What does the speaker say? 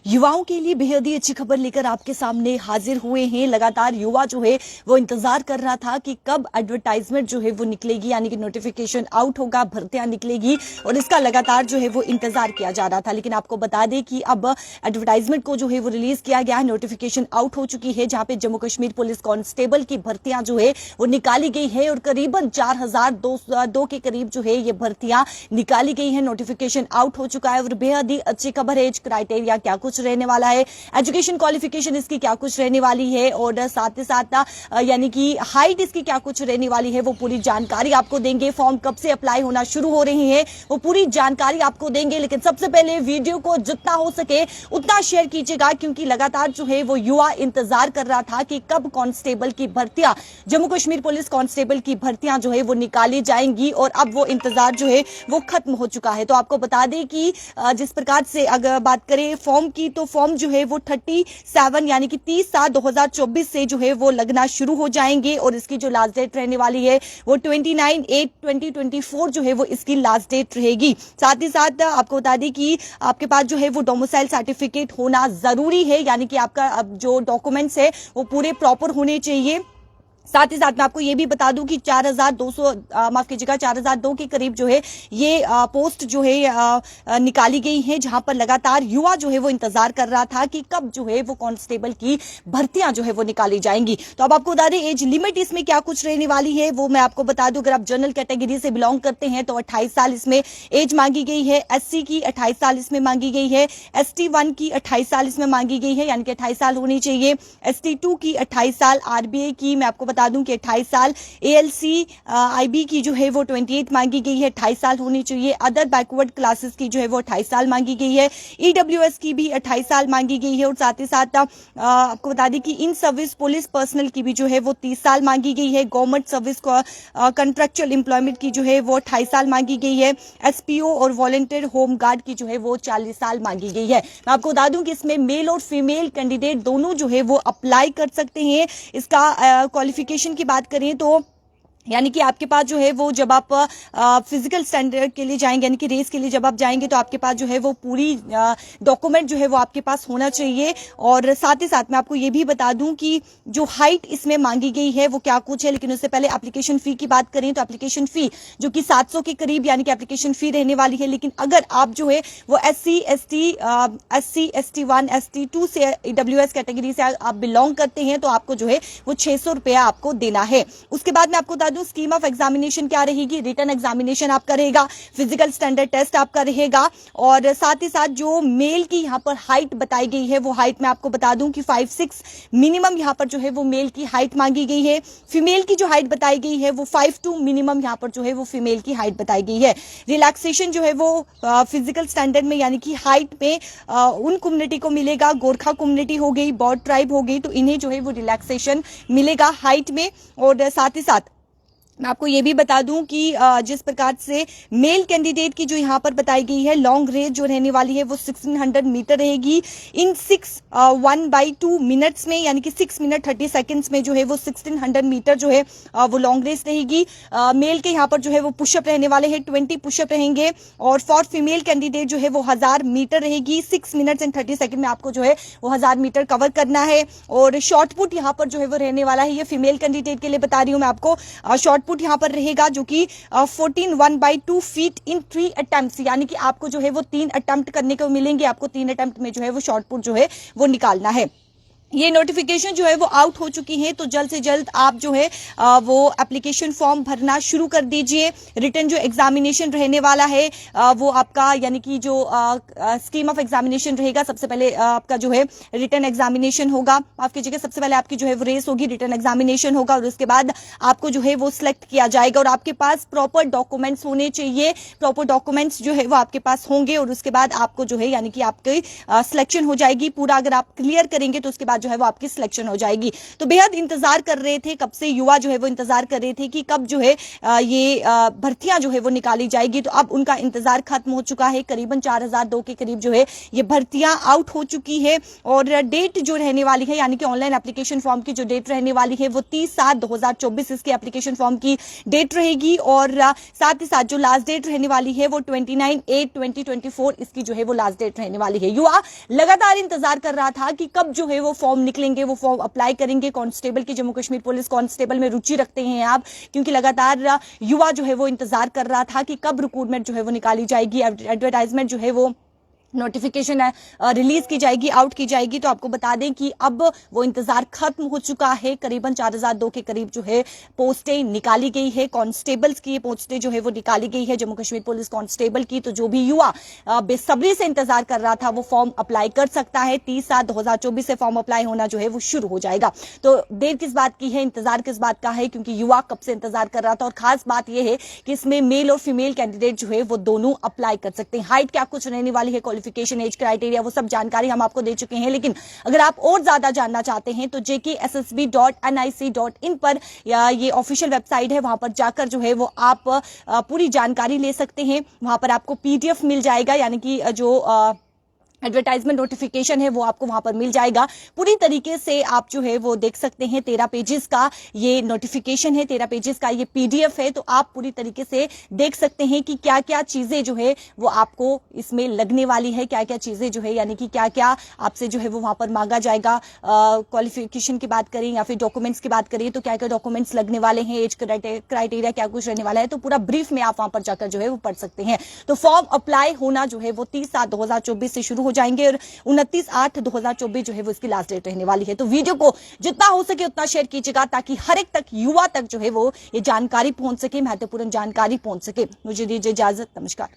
युवाओं के लिए बेहद ही अच्छी खबर लेकर आपके सामने हाजिर हुए हैं। लगातार युवा जो है वो इंतजार कर रहा था कि कब एडवर्टाइजमेंट जो है वो निकलेगी, यानी कि नोटिफिकेशन आउट होगा, भर्तियां निकलेगी, और इसका लगातार जो है वो इंतजार किया जा रहा था। लेकिन आपको बता दें कि अब एडवर्टाइजमेंट को जो है वो रिलीज किया गया है, नोटिफिकेशन आउट हो चुकी है, जहां पे जम्मू कश्मीर पुलिस कांस्टेबल की भर्तियां जो है वो निकाली गई है और करीबन 4202 के करीब जो है ये भर्तियां निकाली गई है। नोटिफिकेशन आउट हो चुका है और बेहद ही अच्छी खबर है। एज क्राइटेरिया क्या कुछ रहने वाला है, एजुकेशन क्वालिफिकेशन इसकी क्या कुछ रहने वाली है, और साथ ही साथ यानी कि हाइट इसकी क्या कुछ रहने वाली है, वो पूरी जानकारी आपको देंगे। फॉर्म कब से अप्लाई होना शुरू हो रही है, वो पूरी जानकारी आपको देंगे। लेकिन सबसे पहले वीडियो को जितना हो सके उतना शेयर कीजिएगा, क्योंकि लगातार जो है वो युवा इंतजार कर रहा था कि कब कांस्टेबल की भर्तियां, जम्मू कश्मीर पुलिस कांस्टेबल की भर्तियां जो है वो निकाली जाएंगी, और अब वो इंतजार जो है वो खत्म हो चुका है। तो आपको बता दें कि जिस प्रकार से अगर बात करें फॉर्म की, तो फॉर्म जो है वो 37 यानी कि 30/7/2024 से जो है वो लगना शुरू हो जाएंगे, और इसकी जो लास्ट डेट रहने वाली है वो 29/8/2024 जो है वो इसकी लास्ट डेट रहेगी। साथ ही साथ आपको बता दें कि आपके पास जो है वो डोमिसाइल सर्टिफिकेट होना जरूरी है, यानी कि आपका अब जो डॉक्यूमेंट्स है वो पूरे प्रॉपर होने चाहिए। साथ ही साथ मैं आपको ये भी बता दूं कि 4200 माफ कीजिएगा 4002 के करीब जो है ये पोस्ट जो है निकाली गई है, जहां पर लगातार युवा जो है वो इंतजार कर रहा था कि कब जो है वो कांस्टेबल की भर्तियां जो है वो निकाली जाएंगी। तो अब आपको बता दें एज लिमिट इसमें क्या कुछ रहने वाली है वो मैं आपको बता दूं। अगर आप जनरल कैटेगरी से बिलोंग करते हैं तो 28 साल इसमें एज मांगी गई है, एससी की 28 साल इसमें मांगी गई है, ST1 की 28 साल इसमें मांगी गई है, यानी कि 28 साल होनी चाहिए, ST2 की 28 साल, RBI की मैं आपको बता दूं कि 28 साल, ALC IB की जो है वो 28 मांगी गई है, 28 साल होनी चाहिए, अदर बैकवर्ड क्लासेस की जो है वो 28 साल मांगी गई है, EWS की भी 28 साल मांगी गई है, और साथ ही साथ आपको बता दें कि इन सर्विस पुलिस पर्सनल की भी जो है वो 30 साल मांगी गई है, गवर्नमेंट सर्विस कंट्रेक्चुअल एम्प्लॉयमेंट की जो है वो 28 साल मांगी गई है, SPO और वॉलंटियर होम गार्ड की जो है वो 40 साल मांगी गई है। मैं आपको बता दूं कि इसमें मेल और फीमेल कैंडिडेट दोनों जो है वो अप्लाई कर सकते हैं। इसका क्वालिफिकेशन की बात करें तो यानी कि आपके पास जो है वो जब आप फिजिकल स्टैंडर्ड के लिए जाएंगे, यानी कि रेस के लिए जब आप जाएंगे, तो आपके पास जो है वो पूरी डॉक्यूमेंट जो है वो आपके पास होना चाहिए। और साथ ही साथ मैं आपको ये भी बता दूं कि जो हाइट इसमें मांगी गई है वो क्या कुछ है। लेकिन उससे पहले एप्लीकेशन फी की बात करें तो एप्लीकेशन फी जो कि 700 के करीब यानी कि एप्लीकेशन फी रहने वाली है। लेकिन अगर आप जो है वो SC ST1 ST2 से EWS कैटेगरी से आप बिलोंग करते हैं तो आपको जो है वो 600 रुपया आपको देना है। उसके बाद में आपको स्कीम ऑफ एग्जामिनेशन क्या रहेगी, रिटन एग्जामिनेशन आपका रहेगा, फिजिकल स्टैंडर्ड टेस्ट आपका रहेगा, और साथ ही साथ जो मेल की यहां पर हाइट बताई गई है वो हाइट मैं आपको बता दूं कि 5'6" मिनिमम यहां पर जो है वो मेल की हाइट मांगी गई है। फीमेल की जो हाइट बताई गई है वो 5'2" मिनिमम यहां पर जो है वो फीमेल की हाइट बताई गई है। रिलैक्सेशन जो है वो फिजिकल स्टैंडर्ड में यानी कि हाइट में उन कम्युनिटी को मिलेगा, गोरखा कम्युनिटी हो गई, बौद्ध ट्राइब हो गई, तो इन्हें जो है वो रिलैक्सेशन मिलेगा हाइट में। और साथ ही साथ मैं आपको ये भी बता दूं कि जिस प्रकार से मेल कैंडिडेट की जो यहाँ पर बताई गई है लॉन्ग रेस जो रहने वाली है वो 1600 मीटर रहेगी इन 1/2 मिनट्स में, यानी कि 6 मिनट 30 सेकंड्स में जो है वो 1600 मीटर जो है वो लॉन्ग रेस रहेगी। मेल के यहाँ पर जो है वो पुशअप रहने वाले हैं, 20 पुशअप रहेंगे, और फॉर फीमेल कैंडिडेट जो है वो 1000 मीटर रहेगी, 6 मिनट्स एंड 30 सेकंड में आपको जो है वो 1000 मीटर कवर करना है। और शॉर्ट पुट यहाँ पर जो है वो रहने वाला है, ये फीमेल कैंडिडेट के लिए बता रही हूँ मैं आपको, शॉर्ट पुट यहां पर रहेगा जो कि 14 फीट इन 3 अटेम्प्ट्स, यानी कि आपको जो है वो 3 अटेम्प्ट करने को मिलेंगे, आपको 3 अटेम्प्ट में जो है वो शॉर्ट पुट जो है वो निकालना है। ये नोटिफिकेशन जो है वो आउट हो चुकी है, तो जल्द से जल्द आप जो है वो एप्लीकेशन फॉर्म भरना शुरू कर दीजिए। रिटन जो एग्जामिनेशन रहने वाला है वो आपका यानी कि जो स्कीम ऑफ एग्जामिनेशन रहेगा, सबसे पहले आपका जो है रिटन एग्जामिनेशन होगा, माफ कीजिएगा, सबसे पहले आपकी जो है वो रेस होगी, रिटन एग्जामिनेशन होगा, और उसके बाद आपको जो है वो सिलेक्ट किया जाएगा। और आपके पास प्रॉपर डॉक्यूमेंट्स होने चाहिए, प्रॉपर डॉक्यूमेंट्स जो है वो आपके पास होंगे, और उसके बाद आपको जो है यानी कि आपकी सिलेक्शन हो जाएगी। पूरा अगर आप क्लियर करेंगे तो उसके बाद जो है वो आपकी सिलेक्शन हो जाएगी। तो बेहद इंतजार कर रहे थे, कब से युवा जो है वो इंतजार कर रहे थे कि कब जो है ये भर्तियां जो है वो निकाली जाएगी। तो अब उनका इंतजार खत्म हो चुका है। करीबन 4002 के करीब जो है ये भर्तियां आउट हो चुकी है और डेट जो रहने वाली है यानी कि ऑनलाइन एप्लीकेशन फॉर्म की जो डेट रहने वाली है वो 30/7/2024 इसकी एप्लीकेशन फॉर्म की डेट रहेगी और साथ ही साथ जो लास्ट डेट रहने वाली है वो 29/8/2024 इसकी जो है वो लास्ट डेट रहने वाली है। युवा लगातार इंतजार कर रहा था कि कब जो है वो फॉर्म निकलेंगे, वो फॉर्म अप्लाई करेंगे। कांस्टेबल की जम्मू कश्मीर पुलिस कांस्टेबल में रुचि रखते हैं आप, क्योंकि लगातार युवा जो है वो इंतजार कर रहा था कि कब रिक्रूटमेंट जो है वो निकाली जाएगी, एडवर्टाइजमेंट जो है वो नोटिफिकेशन रिलीज की जाएगी, आउट की जाएगी। तो आपको बता दें कि अब वो इंतजार खत्म हो चुका है। करीबन 4002 के करीब जो है पोस्टें निकाली गई है, कांस्टेबल्स की पोस्टें जो है वो निकाली गई है जम्मू कश्मीर पुलिस कांस्टेबल की। तो जो भी युवा बेसब्री से इंतजार कर रहा था वो फॉर्म अप्लाई कर सकता है। 30/7/2024 से फॉर्म अप्लाई होना जो है वो शुरू हो जाएगा। तो देर किस बात की है, इंतजार किस बात का है, क्योंकि युवा कब से इंतजार कर रहा था। और खास बात यह है कि इसमें मेल और फीमेल कैंडिडेट जो है वो दोनों अप्लाई कर सकते हैं। हाइट क्या कुछ रहने वाली है, एज क्राइटेरिया, वो सब जानकारी हम आपको दे चुके हैं। लेकिन अगर आप और ज्यादा जानना चाहते हैं तो jkssb.nic.in पर या ये ऑफिशियल वेबसाइट है, वहां पर जाकर जो है वो आप पूरी जानकारी ले सकते हैं। वहां पर आपको पीडीएफ मिल जाएगा, यानी कि जो एडवर्टाइजमेंट नोटिफिकेशन है वो आपको वहां पर मिल जाएगा। पूरी तरीके से आप जो है वो देख सकते हैं। 13 पेजेस का ये नोटिफिकेशन है, 13 पेजेस का ये पीडीएफ है। तो आप पूरी तरीके से देख सकते हैं कि क्या क्या चीजें जो है वो आपको इसमें लगने वाली है, क्या क्या चीजें जो है यानी कि क्या क्या आपसे जो है वो वहां पर मांगा जाएगा। क्वालिफिकेशन की बात करें या फिर डॉक्यूमेंट्स की बात करें तो क्या क्या डॉक्यूमेंट्स लगने वाले हैं, एज क्राइटेरिया क्या कुछ रहने वाला है। तो पूरा ब्रीफ में आप वहां पर जाकर जो है वो पढ़ सकते हैं। तो फॉर्म अप्लाई होना जो है वो 30/7/2024 से शुरू हो जाएंगे और 29/8/2024 जो है वो इसकी लास्ट डेट रहने वाली है। तो वीडियो को जितना हो सके उतना शेयर कीजिएगा ताकि हर एक तक, युवा तक जो है वो ये जानकारी पहुंच सके, महत्वपूर्ण जानकारी पहुंच सके। मुझे दीजिए इजाजत, नमस्कार।